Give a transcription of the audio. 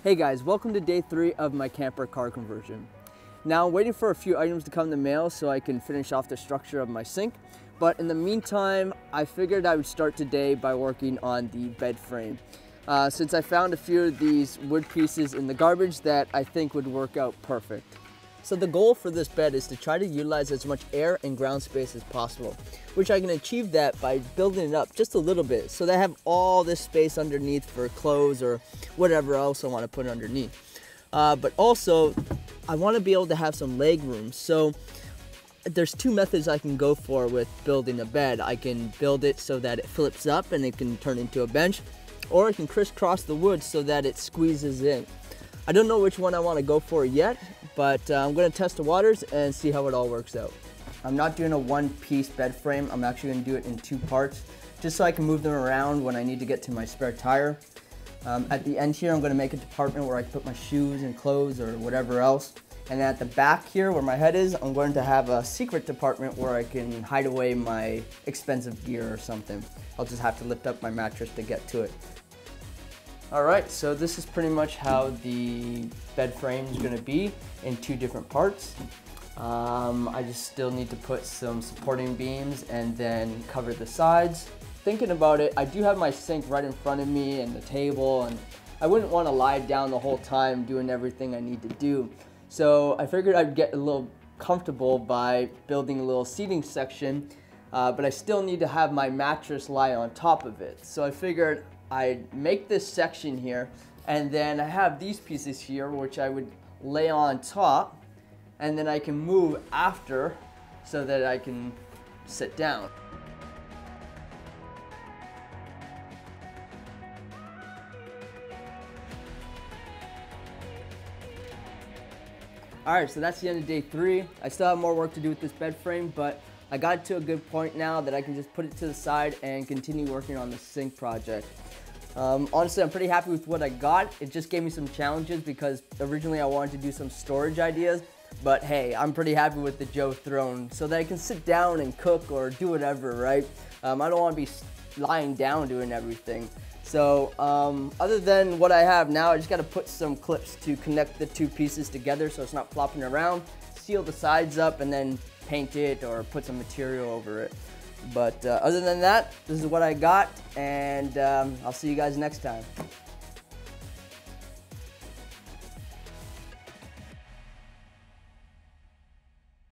Hey guys, welcome to day 3 of my camper car conversion. Now I'm waiting for a few items to come in the mail so I can finish off the structure of my sink. But in the meantime, I figured I would start today by working on the bed frame. Since I found a few of these wood pieces in the garbage that I think would work out perfect. So the goal for this bed is to try to utilize as much air and ground space as possible, which I can achieve that by building it up just a little bit so that I have all this space underneath for clothes or whatever else I want to put underneath. But also, I want to be able to have some leg room. So there's two methods I can go for with building a bed. I can build it so that it flips up and it can turn into a bench, or I can crisscross the wood so that it squeezes in. I don't know which one I want to go for yet, but I'm going to test the waters and see how it all works out. I'm not doing a one-piece bed frame. I'm actually going to do it in 2 parts, just so I can move them around when I need to get to my spare tire. At the end here, I'm going to make a compartment where I can put my shoes and clothes or whatever else. And at the back here, where my head is, I'm going to have a secret compartment where I can hide away my expensive gear or something. I'll just have to lift up my mattress to get to it. Alright, so this is pretty much how the bed frame is going to be in 2 different parts. I just still need to put some supporting beams and then cover the sides. Thinking about it, I do have my sink right in front of me and the table, and I wouldn't want to lie down the whole time doing everything I need to do. So I figured I'd get a little comfortable by building a little seating section, but I still need to have my mattress lie on top of it. So I figured I'd make this section here, and then I have these pieces here which I would lay on top, and then I can move after so that I can sit down. Alright, so that's the end of day 3. I still have more work to do with this bed frame, but I got it to a good point now that I can just put it to the side and continue working on the sink project. Honestly, I'm pretty happy with what I got. It just gave me some challenges because originally I wanted to do some storage ideas, but hey, I'm pretty happy with the Joe Throne so that I can sit down and cook or do whatever, right? I don't want to be lying down doing everything. So other than what I have now, I just got to put some clips to connect the 2 pieces together so it's not flopping around, seal the sides up, and then paint it or put some material over it. But other than that, this is what I got, and I'll see you guys next time.